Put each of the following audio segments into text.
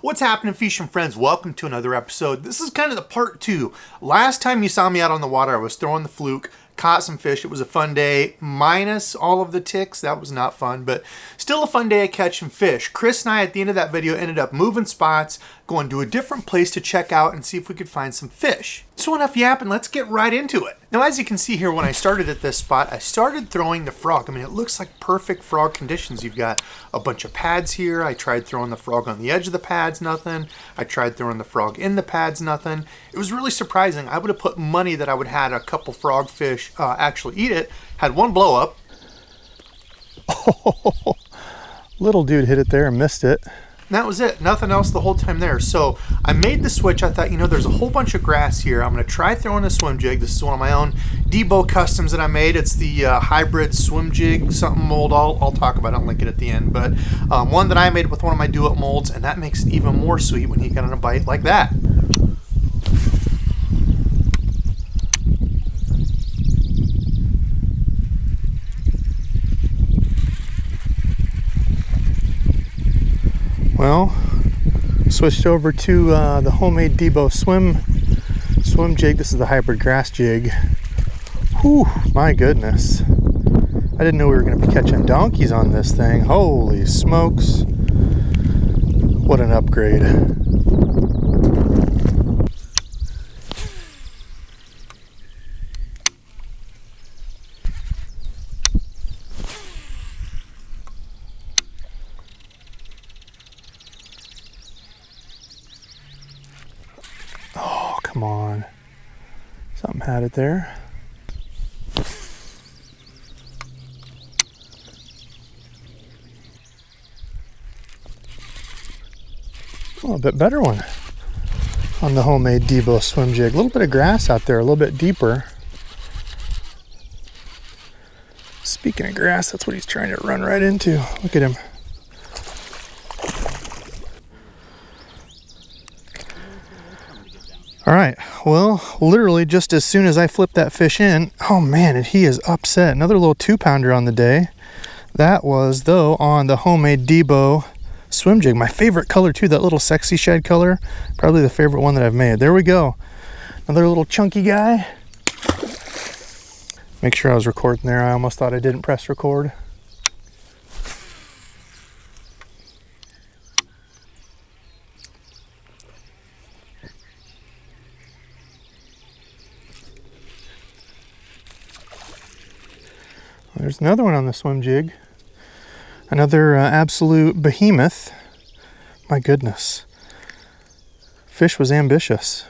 What's happening, fishing friends? Welcome to another episode. This is kind of the part 2. Last time you saw me out on the water, I was throwing the fluke, caught some fish. It was a fun day, minus all of the ticks. That was not fun, but still a fun day of catching fish. Chris and I, at the end of that video, ended up moving spots, going to a different place to check out and see if we could find some fish. So enough yapping, let's get right into it. Now, as you can see here, when I started at this spot, I started throwing the frog. I mean, it looks like perfect frog conditions. You've got a bunch of pads here. I tried throwing the frog on the edge of the pads, nothing. I tried throwing the frog in the pads, nothing. It was really surprising. I would have put money that I would have had a couple frog fish actually eat it. Had one blow up. Oh, little dude hit it there and missed it. And that was it. Nothing else the whole time there. So I made the switch. I thought, there's a whole bunch of grass here. I'm going to try throwing a swim jig. This is one of my own Debo customs that I made. It's the hybrid swim jig, something mold. I'll talk about it. I'll link it at the end. But one that I made with one of my do-it molds, and that makes it even more sweet when you get on a bite like that. Well, switched over to the homemade Debos swim jig. This is the Hybrid Grass Jig. Whew, my goodness. I didn't know we were going to be catching donkeys on this thing. Holy smokes. What an upgrade. Come on. Something had it there. Oh, a bit better one on the homemade Debos swim jig. A little bit of grass out there, a little bit deeper. Speaking of grass, that's what he's trying to run right into. Look at him. All right, well, literally just as soon as I flip that fish in, oh man, and he is upset. Another little 2-pounder on the day. That was, though, on the homemade Debo swim jig. My favorite color, too, that little sexy shed color. Probably the favorite one that I've made. There we go. Another little chunky guy. Make sure I was recording there. I almost thought I didn't press record. There's another one on the swim jig. Another absolute behemoth. My goodness. Fish was ambitious.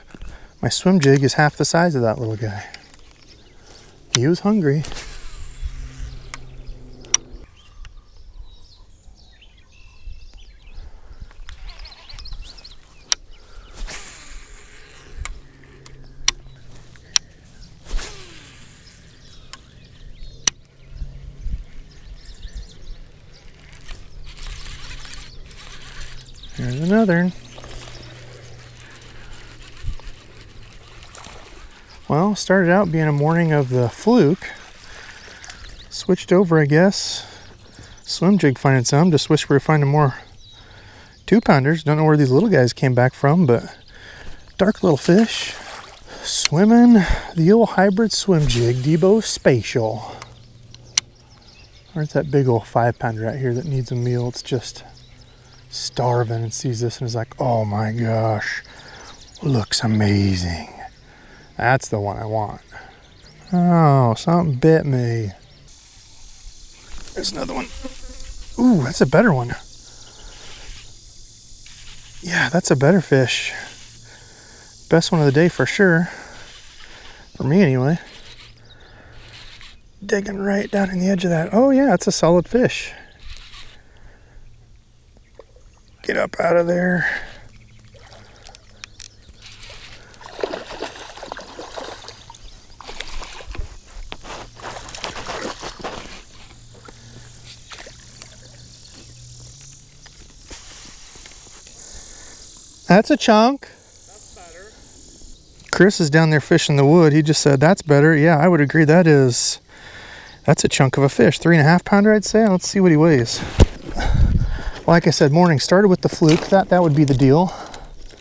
My swim jig is half the size of that little guy. He was hungry. There's another. Well, started out being a morning of the fluke. Switched over, I guess. Swim jig finding some. Just wish we were finding more 2-pounders. Don't know where these little guys came back from, but dark little fish. Swimming the old hybrid swim jig, Debos Spatial. Where's that big old 5-pounder out here that needs a meal? It's just starving and sees this and is like, oh my gosh, looks amazing. That's the one I want. Oh, something bit me. There's another one. Ooh, that's a better one. Yeah, that's a better fish. Best one of the day for sure. For me anyway. Digging right down in the edge of that. Oh yeah, it's a solid fish. Get up out of there. That's a chunk. That's better. Chris is down there fishing the wood. He just said that's better. Yeah, I would agree. That's a chunk of a fish. 3.5 pounder, I'd say. Let's see what he weighs. Like I said, morning started with the fluke. That would be the deal. All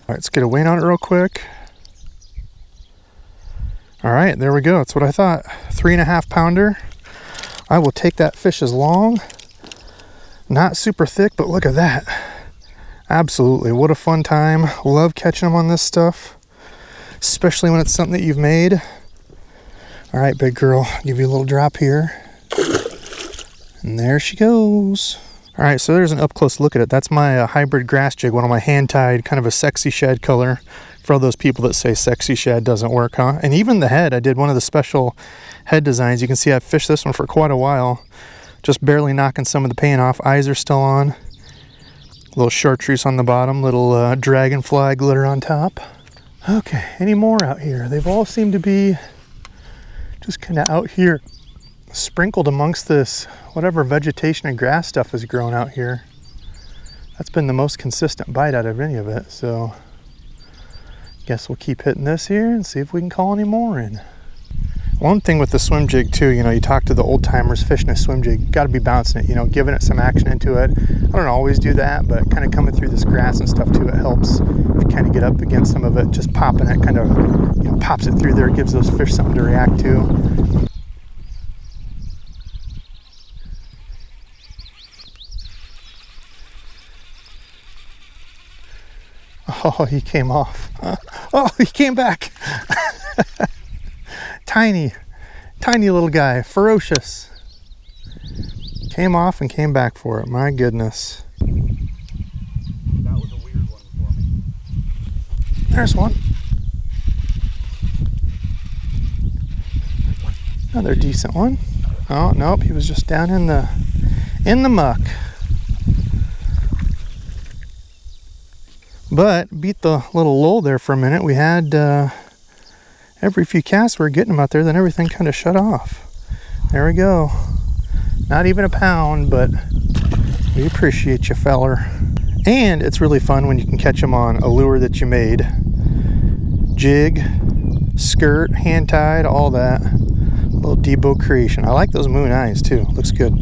right, let's get a weight on it real quick. All right, there we go. That's what I thought. 3.5 pounder. I will take that fish as long. Not super thick, but look at that. Absolutely, what a fun time. Love catching them on this stuff, especially when it's something that you've made. All right, big girl, give you a little drop here. And there she goes. All right, so there's an up close look at it. That's my Hybrid Grass Jig, one of my hand tied, kind of a sexy shad color. For all those people that say sexy shad doesn't work, huh? And even the head, I did one of the special head designs. You can see I've fished this one for quite a while. Just barely knocking some of the paint off. Eyes are still on. Little chartreuse on the bottom, little dragonfly glitter on top. Okay, any more out here? They've all seemed to be just kind of out here, sprinkled amongst this whatever vegetation and grass stuff has grown out here. That's been the most consistent bite out of any of it, so guess we'll keep hitting this here and see if we can call any more in. One thing with the swim jig too, you know, you talk to the old timers fishing a swim jig, got to be bouncing it, you know, giving it some action into it. I don't always do that, but kind of coming through this grass and stuff too, it helps. If you kind of get up against some of it, just popping it kind of, you know, pops it through there, gives those fish something to react to. Oh, he came off. Oh, he came back. Tiny little guy, ferocious. Came off and came back for it. My goodness. That was a weird one for me. There's one. Another decent one. Oh, nope, he was just down in the muck. But beat the little lull there for a minute. We had every few casts we were getting them out there, then everything kind of shut off. There we go. Not even a pound, but we appreciate you, feller. And it's really fun when you can catch them on a lure that you made. Jig, skirt, hand tied, all that. Little Debo creation. I like those moon eyes too. Looks good.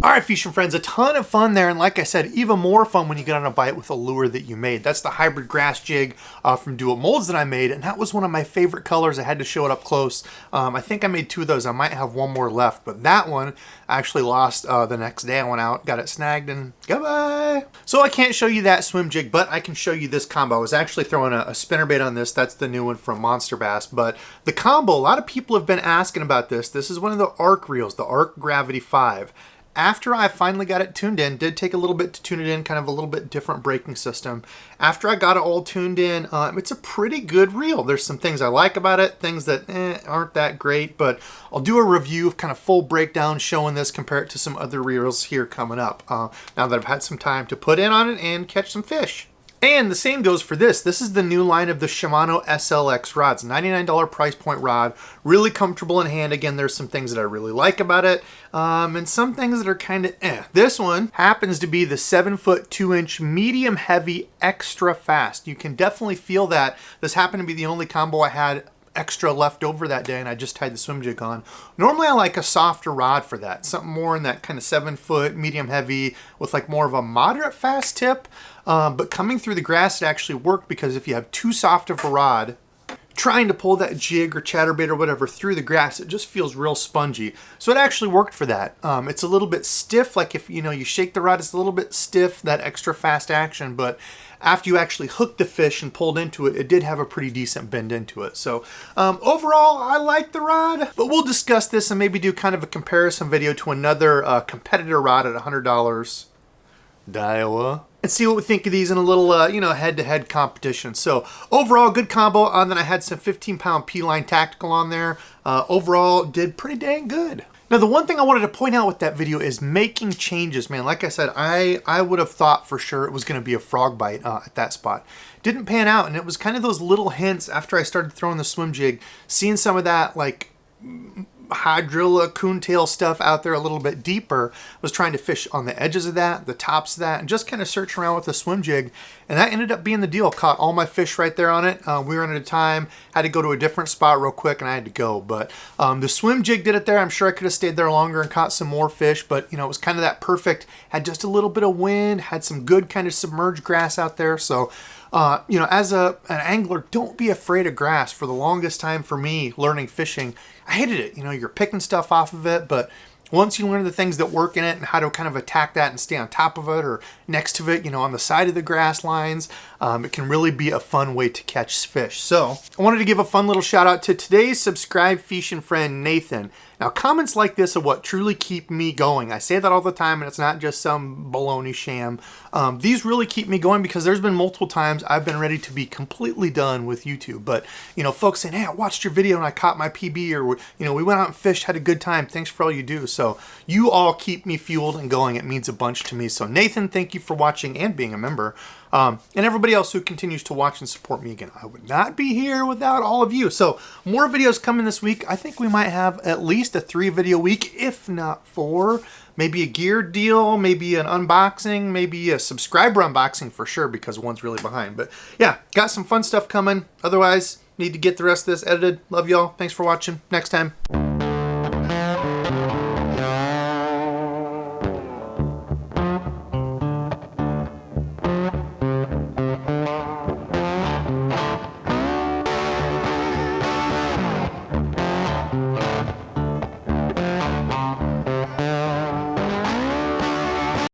All right, fishing friends, a ton of fun there. And like I said, even more fun when you get on a bite with a lure that you made. That's the Hybrid Grass Jig from Do It Molds that I made. And that was one of my favorite colors. I had to show it up close. I think I made 2 of those. I might have 1 more left. But that one I actually lost the next day. I went out, got it snagged, and goodbye. So I can't show you that swim jig, but I can show you this combo. I was actually throwing a spinnerbait on this. That's the new one from Monster Bass. But the combo, a lot of people have been asking about this. This is one of the Arc reels, the Arc Gravity 5. After I finally got it tuned in, did take a little bit to tune it in, kind of a little bit different braking system. After I got it all tuned in, it's a pretty good reel. There's some things I like about it, things that aren't that great, but I'll do a review, kind of full breakdown showing this, compare it to some other reels here coming up, now that I've had some time to put in on it and catch some fish. And the same goes for this. This is the new line of the Shimano SLX rods. $99 price point rod. Really comfortable in hand. Again, there's some things that I really like about it. And some things that are kind of eh. This one happens to be the 7-foot 2-inch medium heavy extra fast. You can definitely feel that. This happened to be the only combo I had extra left over that day, and I just tied the swim jig on. Normally I like a softer rod for that, something more in that kind of 7-foot medium heavy with like more of a moderate fast tip, but coming through the grass it actually worked, because if you have too soft of a rod trying to pull that jig or chatterbait or whatever through the grass, it just feels real spongy. So it actually worked for that. It's a little bit stiff, like if you shake the rod, it's a little bit stiff, that extra fast action, but after you actually hooked the fish and pulled into it, it did have a pretty decent bend into it. So overall, I like the rod, but we'll discuss this and maybe do kind of a comparison video to another competitor rod at $100. Daiwa. And see what we think of these in a little, head-to-head competition. So overall, good combo. Then I had some 15-pound P-line tactical on there. Overall, did pretty dang good. Now, the one thing I wanted to point out with that video is making changes, man. Like I said, I would have thought for sure it was going to be a frog bite at that spot. Didn't pan out, and it was kind of those little hints after I started throwing the swim jig, seeing some of that, like, hydrilla, coontail stuff out there a little bit deeper. I was trying to fish on the edges of that, the tops of that, and just kind of search around with a swim jig. And that ended up being the deal. Caught all my fish right there on it. We were running out of time. Had to go to a different spot real quick, and I had to go. But the swim jig did it there. I'm sure I could have stayed there longer and caught some more fish. But, you know, it was kind of that perfect. Had just a little bit of wind. Had some good kind of submerged grass out there. So, you know, as an angler, don't be afraid of grass. For the longest time for me, learning fishing, I hated it. You know, you're picking stuff off of it, but once you learn the things that work in it and how to kind of attack that and stay on top of it or next to it, you know, on the side of the grass lines, it can really be a fun way to catch fish. So I wanted to give a fun little shout out to today's subscribed fishing friend, Nathan. Now, comments like this are what truly keep me going. I say that all the time, and it's not just some baloney sham. These really keep me going because there's been multiple times I've been ready to be completely done with YouTube. But, you know, folks saying, hey, I watched your video and I caught my PB, or, you know, we went out and fished, had a good time. Thanks for all you do. So you all keep me fueled and going. It means a bunch to me. So Nathan, thank you for watching and being a member. And everybody else who continues to watch and support me. Again, I would not be here without all of you. So more videos coming this week. I think we might have at least a 3-video week, if not 4. Maybe a gear deal, maybe an unboxing, maybe a subscriber unboxing for sure, because one's really behind. But yeah, got some fun stuff coming. Otherwise, need to get the rest of this edited. Love y'all. Thanks for watching. Next time.